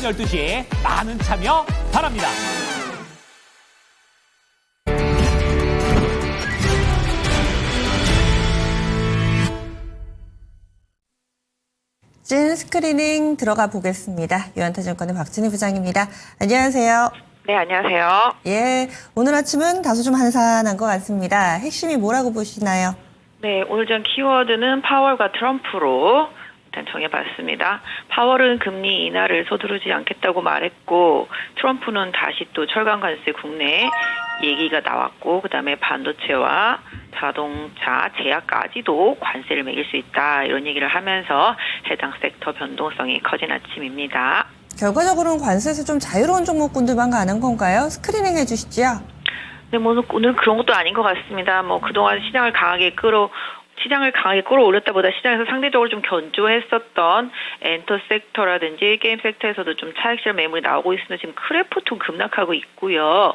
12시에 많은 참여 바랍니다. 찐 스크리닝 들어가 보겠습니다. 유한타증권의 박진희 부장입니다. 안녕하세요. 네, 안녕하세요. 예, 오늘 아침은 다소 좀 한산한 것 같습니다. 핵심이 뭐라고 보시나요? 네, 오늘 전 키워드는 파월과 트럼프로 일단 정해봤습니다. 파월은 금리 인하를 서두르지 않겠다고 말했고, 트럼프는 다시 또 철강 관세 국내 얘기가 나왔고, 그다음에 반도체와 자동차, 제약까지도 관세를 매길 수 있다, 이런 얘기를 하면서 해당 섹터 변동성이 커진 아침입니다. 결과적으로는 관세에서 좀 자유로운 종목군들만 가는 건가요? 스크리닝 해주시죠. 네, 오늘 그런 것도 아닌 것 같습니다. 그동안 시장을 강하게 끌어올렸다보다 시장에서 상대적으로 좀 견조했었던 엔터 섹터라든지 게임 섹터에서도 좀 차익실 매물이 나오고 있으면 지금 크래프톤 급락하고 있고요.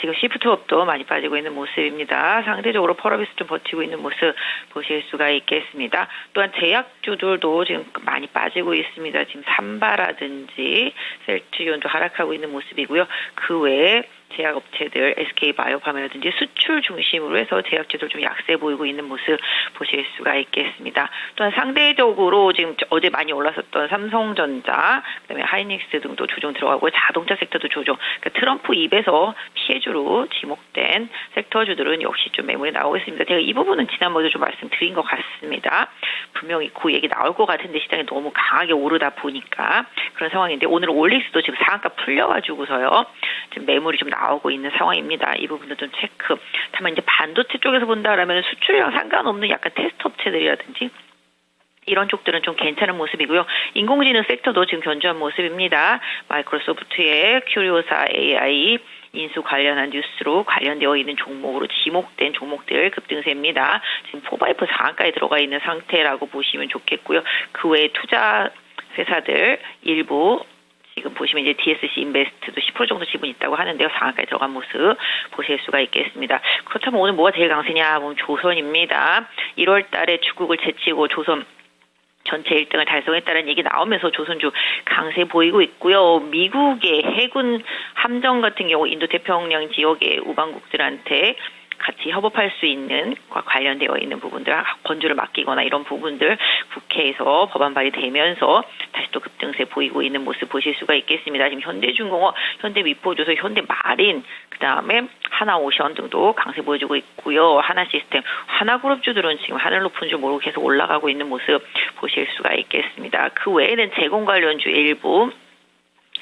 지금 시프트업도 많이 빠지고 있는 모습입니다. 상대적으로 펄어비스 좀 버티고 있는 모습 보실 수가 있겠습니다. 또한 제약주들도 지금 많이 빠지고 있습니다. 지금 삼바라든지 셀트리온도 하락하고 있는 모습이고요. 그 외에 제약업체들, SK바이오팜이라든지 수출 중심으로 해서 제약주들 좀 약세 보이고 있는 모습 보실 수가 있겠습니다. 또한 상대적으로 지금 어제 많이 올랐었던 삼성전자, 그다음에 하이닉스 등도 조정 들어가고 자동차 섹터도 조정. 그러니까 트럼프 입에서 피해주로 지목된 섹터주들은 역시 좀 매물이 나오고 있습니다. 제가 이 부분은 지난번에도 좀 말씀드린 것 같습니다. 분명히 그 얘기 나올 것 같은데 시장이 너무 강하게 오르다 보니까 그런 상황인데 오늘 올릭스도 지금 상한가 풀려가지고서요. 지금 매물이 좀 나오고 있는 상황입니다. 이 부분도 좀 체크. 다만 이제 반도체 쪽에서 본다라면 수출이랑 상관없는 약간 테스트 업체들이라든지 이런 쪽들은 좀 괜찮은 모습이고요. 인공지능 섹터도 지금 견조한 모습입니다. 마이크로소프트의 큐리오사 AI 인수 관련한 뉴스로 관련되어 있는 종목으로 지목된 종목들 급등세입니다. 지금 포바이프 상한가에 들어가 있는 상태라고 보시면 좋겠고요. 그 외에 투자 회사들 일부 지금 보시면 이제 DSC 인베스트도 10% 정도 지분이 있다고 하는데요. 상한가에 들어간 모습 보실 수가 있겠습니다. 그렇다면 오늘 뭐가 제일 강세냐 보면 조선입니다. 1월 달에 중국을 제치고 조선 전체 1등을 달성했다는 얘기 나오면서 조선주 강세 보이고 있고요. 미국의 해군 함정 같은 경우 인도 태평양 지역의 우방국들한테 같이 협업할 수 있는 관련되어 있는 부분들, 건조를 맡기거나 이런 부분들 국회에서 법안 발의되면서 다시 또 급등세 보이고 있는 모습 보실 수가 있겠습니다. 지금 현대중공업, 현대미포조선, 현대마린, 그다음에 하나오션 등도 강세 보여주고 있고요. 하나시스템, 하나그룹주들은 지금 하늘 높은 줄 모르고 계속 올라가고 있는 모습 보실 수가 있겠습니다. 그 외에는 제공 관련주 일부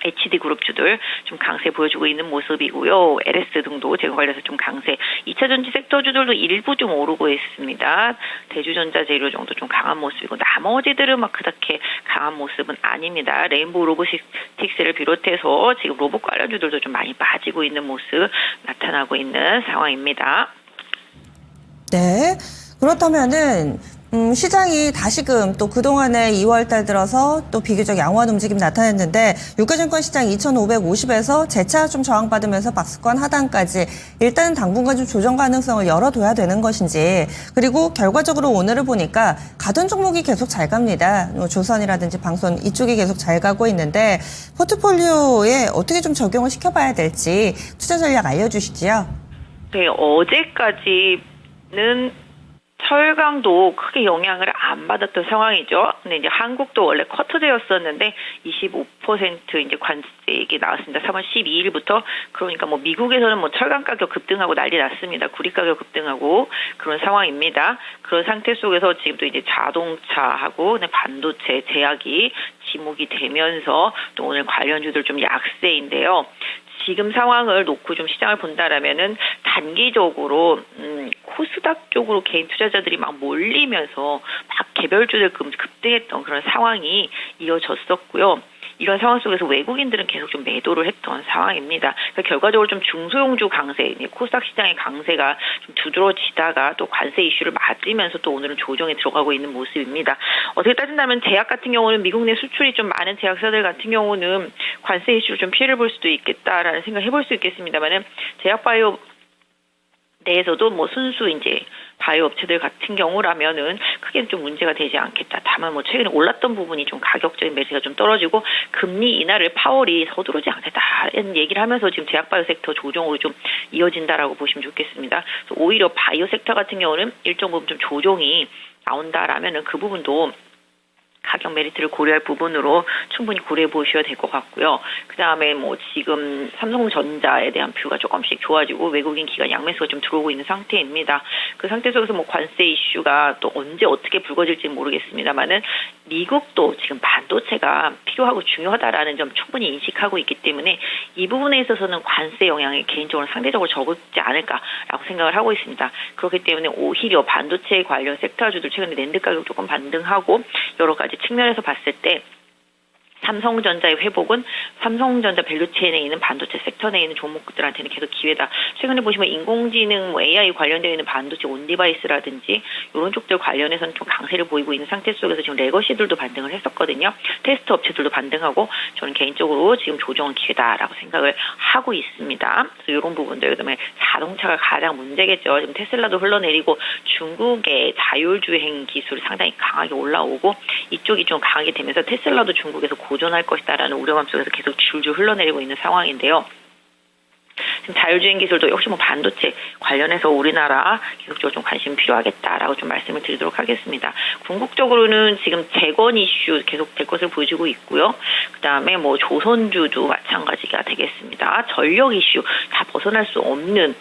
HD그룹주들 좀 강세 보여주고 있는 모습이고요. LS 등도 제공 관련해서 좀 강세. 2차 전지 섹터주들도 일부 좀 오르고 있습니다. 대주전자 재료 정도 좀 강한 모습이고 나머지들은 막 그렇게 강한 모습은 아닙니다. 레인보우 로보틱스를 비롯해서 지금 로봇 관련주들도 좀 많이 빠지고 있는 모습 나타나고 있는 상황입니다. 네, 그렇다면은 시장이 다시금 또 그동안에 2월달 들어서 또 비교적 양호한 움직임 나타냈는데 유가증권 시장 2,550에서 재차 좀 저항받으면서 박스권 하단까지 일단은 당분간 좀 조정 가능성을 열어둬야 되는 것인지, 그리고 결과적으로 오늘을 보니까 가던 종목이 계속 잘 갑니다. 조선이라든지 방손 이쪽이 계속 잘 가고 있는데 포트폴리오에 어떻게 좀 적용을 시켜봐야 될지 투자 전략 알려주시지요. 네, 어제까지는 철강도 크게 영향을 안 받았던 상황이죠. 근데 이제 한국도 원래 쿼터제였었는데 25% 이제 관세 얘기 나왔습니다. 3월 12일부터. 그러니까 미국에서는 철강 가격 급등하고 난리 났습니다. 구리 가격 급등하고 그런 상황입니다. 그런 상태 속에서 지금도 이제 자동차하고 반도체 제약이 지목이 되면서 또 오늘 관련주들 좀 약세인데요. 지금 상황을 놓고 좀 시장을 본다라면은 단기적으로 코스닥 쪽으로 개인 투자자들이 막 몰리면서 막 개별주들 급등했던 그런 상황이 이어졌었고요. 이런 상황 속에서 외국인들은 계속 좀 매도를 했던 상황입니다. 그러니까 결과적으로 좀 중소형주 강세, 코스닥 시장의 강세가 좀 두드러지다가 또 관세 이슈를 맞으면서 또 오늘은 조정에 들어가고 있는 모습입니다. 어떻게 따진다면 제약 같은 경우는 미국 내 수출이 좀 많은 제약사들 같은 경우는 관세 이슈로 좀 피해를 볼 수도 있겠다라는 생각 해볼 수 있겠습니다만은 제약바이오 내에서도 뭐 순수 이제 바이오 업체들 같은 경우라면은 크게 좀 문제가 되지 않겠다. 다만 뭐 최근에 올랐던 부분이 좀 가격적인 매수가 좀 떨어지고 금리 인하를 파월이 서두르지 않겠다는 얘기를 하면서 지금 제약 바이오 섹터 조정으로 좀 이어진다라고 보시면 좋겠습니다. 그래서 오히려 바이오 섹터 같은 경우는 일정 부분 좀 조정이 나온다라면은 그 부분도 가격 메리트를 고려할 부분으로 충분히 고려해 보셔야 될 것 같고요. 그 다음에 뭐 지금 삼성전자에 대한 뷰가 조금씩 좋아지고 외국인 기관 양매수가 좀 들어오고 있는 상태입니다. 그 상태 속에서 뭐 관세 이슈가 또 언제 어떻게 불거질지는 모르겠습니다만은 미국도 지금 반도체가 필요하고 중요하다라는 점 충분히 인식하고 있기 때문에 이 부분에 있어서는 관세 영향이 개인적으로 상대적으로 적지 않을까라고 생각을 하고 있습니다. 그렇기 때문에 오히려 반도체 관련 섹터주들 최근에 낸드 가격 조금 반등하고 여러 가지 측면에서 봤을 때 삼성전자의 회복은 삼성전자 밸류체인에 있는 반도체 섹터 내에 있는 종목들한테는 계속 기회다. 최근에 보시면 인공지능, 뭐 AI 관련되어 있는 반도체 온디바이스라든지 이런 쪽들 관련해서는 좀 강세를 보이고 있는 상태 속에서 지금 레거시들도 반등을 했었거든요. 테스트 업체들도 반등하고 저는 개인적으로 지금 조정은 기회다라고 생각을 하고 있습니다. 그래서 이런 부분들, 그다음에 자동차가 가장 문제겠죠. 지금 테슬라도 흘러내리고 중국의 자율주행 기술이 상당히 강하게 올라오고 이쪽이 좀 강하게 되면서 테슬라도 중국에서 고전할 것이다라는 우려감 속에서 계속 줄줄 흘러내리고 있는 상황인데요. 지금 자율주행 기술도 역시 뭐 반도체 관련해서 우리나라 계속적으로 좀 관심이 필요하겠다라고 좀 말씀을 드리도록 하겠습니다. 궁극적으로는 지금 재건 이슈 계속 될 것을 보여주고 있고요. 그 다음에 뭐 조선주도 마찬가지가 되겠습니다. 전력 이슈 다 벗어날 수 없는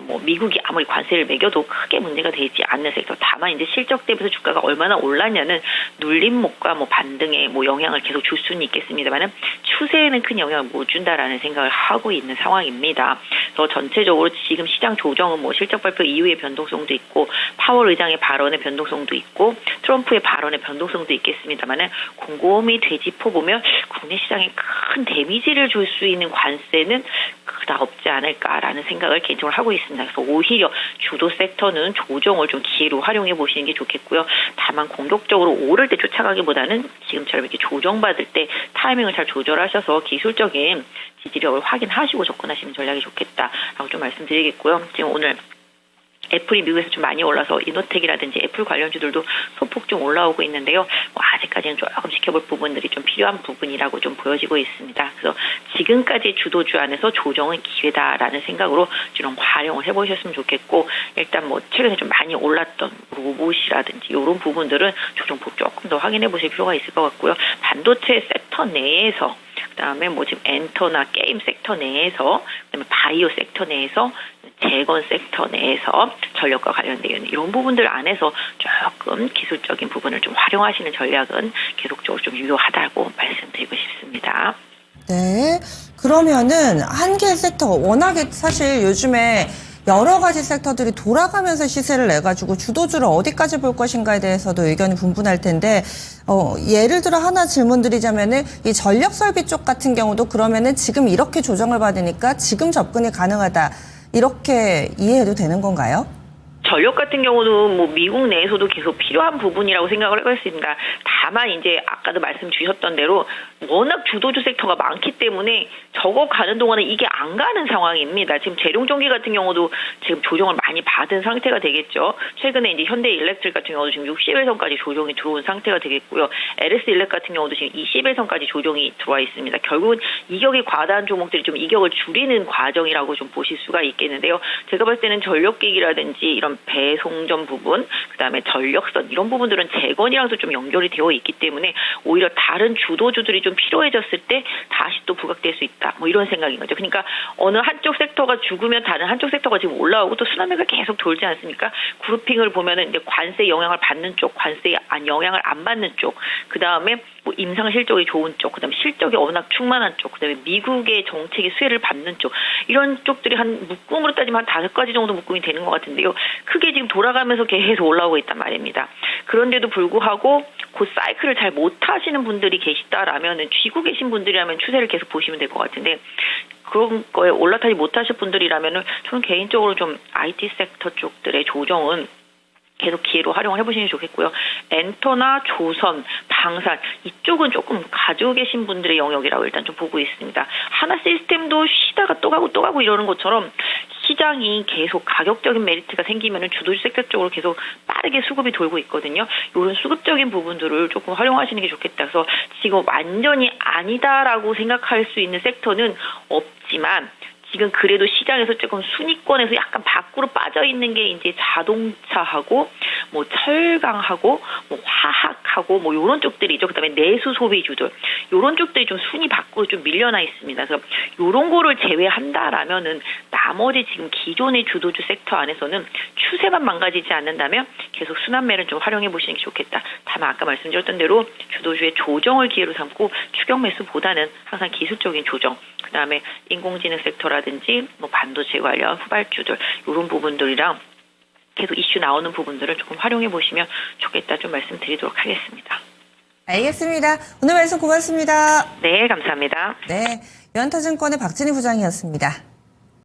뭐 미국이 아무리 관세를 매겨도 크게 문제가 되지 않는 섹터. 다만 이제 실적 대비해서 주가가 얼마나 올랐냐는 눌림목과 뭐 반등에 뭐 영향을 계속 줄 수는 있겠습니다만은 추세에는 큰 영향을 못 준다라는 생각을 하고 있는 상황입니다. 그래서 전체적으로 지금 시장 조정은 뭐 실적 발표 이후의 변동성도 있고 파월 의장의 발언의 변동성도 있고 트럼프의 발언의 변동성도 있겠습니다만은 곰곰이 되짚어 보면 국내 시장에 큰 데미지를 줄 수 있는 관세는 그닥 없지 않을까라는 생각을 개인적으로 하고 있습니다. 그래서 오히려 주도 섹터는 조정을 좀 기회로 활용해 보시는 게 좋겠고요. 다만 공격적으로 오를 때 쫓아가기보다는 지금처럼 이렇게 조정받을 때 타이밍을 잘 조절하셔서 기술적인 지지력을 확인하시고 접근하시는 전략이 좋겠다라고 좀 말씀드리겠고요. 지금 오늘 애플이 미국에서 좀 많이 올라서 이노텍이라든지 애플 관련주들도 소폭 좀 올라오고 있는데요. 뭐 아직까지는 조금 지켜볼 부분들이 좀 필요한 부분이라고 좀 보여지고 있습니다. 그래서 지금까지 주도주 안에서 조정은 기회다라는 생각으로 좀 활용을 해보셨으면 좋겠고 일단 뭐 최근에 좀 많이 올랐던 로봇이라든지 이런 부분들은 조정폭 조금 더 확인해 보실 필요가 있을 것 같고요. 반도체 섹터 내에서 그다음에 뭐 지금 엔터나 게임 섹터 내에서 그다음에 바이오 섹터 내에서 재건 섹터 내에서 전력과 관련되어 있는 이런 부분들 안에서 조금 기술적인 부분을 좀 활용하시는 전략은 계속적으로 좀 유효하다고 말씀드리고 싶습니다. 네. 그러면은 한 개 섹터 워낙에 사실 요즘에 여러 가지 섹터들이 돌아가면서 시세를 내가지고 주도주를 어디까지 볼 것인가에 대해서도 의견이 분분할 텐데, 예를 들어 하나 질문 드리자면은 이 전력 설비 쪽 같은 경우도 그러면은 지금 이렇게 조정을 받으니까 지금 접근이 가능하다. 이렇게 이해해도 되는 건가요? 전력 같은 경우는 뭐 미국 내에서도 계속 필요한 부분이라고 생각을 하고 있습니다. 다만 이제 아까도 말씀 주셨던 대로 워낙 주도주 섹터가 많기 때문에 저거 가는 동안은 이게 안 가는 상황입니다. 지금 재룡전기 같은 경우도 지금 조정을 많이 받은 상태가 되겠죠. 최근에 이제 현대일렉트릭 같은 경우도 지금 60일선까지 조정이 들어온 상태가 되겠고요. LS일렉 같은 경우도 지금 20일선까지 조정이 들어와 있습니다. 결국은 이격이 과다한 종목들이 좀 이격을 줄이는 과정이라고 좀 보실 수가 있겠는데요. 제가 봤을 때는 전력기기라든지 이런 배송전 부분, 그다음에 전력선 이런 부분들은 재건이랑도 좀 연결이 되어 있기 때문에 오히려 다른 주도주들이 좀 필요해졌을 때 다시 또 부각될 수 있다. 뭐 이런 생각인 거죠. 그러니까 어느 한쪽 섹터가 죽으면 다른 한쪽 섹터가 지금 올라오고 또 순환매가 계속 돌지 않습니까? 그룹핑을 보면은 이제 관세 영향을 받는 쪽, 관세 영향을 안 받는 쪽, 그다음에 뭐 임상 실적이 좋은 쪽, 그다음에 실적이 워낙 충만한 쪽, 그다음에 미국의 정책의 수혜를 받는 쪽 이런 쪽들이 한 묶음으로 따지면 한 5가지 정도 묶음이 되는 것 같은데요. 크게 지금 돌아가면서 계속 올라오고 있단 말입니다. 그런데도 불구하고 그 사이클을 잘 못하시는 분들이 계시다라면은 쥐고 계신 분들이라면 추세를 계속 보시면 될 것 같은데 그런 거에 올라타지 못하실 분들이라면은 저는 개인적으로 좀 IT 섹터 쪽들의 조정은 계속 기회로 활용을 해보시는 게 좋겠고요. 엔터나 조선, 방산 이쪽은 조금 가지고 계신 분들의 영역이라고 일단 좀 보고 있습니다. 하나 시스템도 쉬다가 또 가고 이러는 것처럼 시장이 계속 가격적인 메리트가 생기면은 주도주 섹터 쪽으로 계속 빠르게 수급이 돌고 있거든요. 이런 수급적인 부분들을 조금 활용하시는 게 좋겠다. 그래서 지금 완전히 아니다라고 생각할 수 있는 섹터는 없지만 지금 그래도 시장에서 조금 순위권에서 약간 밖으로 빠져 있는 게 이제 자동차하고 뭐 철강하고 뭐 화학하고 뭐 요런 쪽들이죠. 그다음에 내수 소비주들 요런 쪽들이 좀 순위 밖으로 좀 밀려나 있습니다. 그래서 요런 거를 제외한다라면은 나머지 지금 기존의 주도주 섹터 안에서는 추세만 망가지지 않는다면 계속 순환매를 좀 활용해 보시는 게 좋겠다. 다만 아까 말씀드렸던 대로 주도주의 조정을 기회로 삼고 추격 매수보다는 항상 기술적인 조정, 그다음에 인공지능 섹터라든지 뭐 반도체 관련 후발주들 이런 부분들이랑 계속 이슈 나오는 부분들을 조금 활용해 보시면 좋겠다 좀 말씀드리도록 하겠습니다. 알겠습니다. 오늘 말씀 고맙습니다. 네, 감사합니다. 네, 유한타증권의 박진희 부장이었습니다.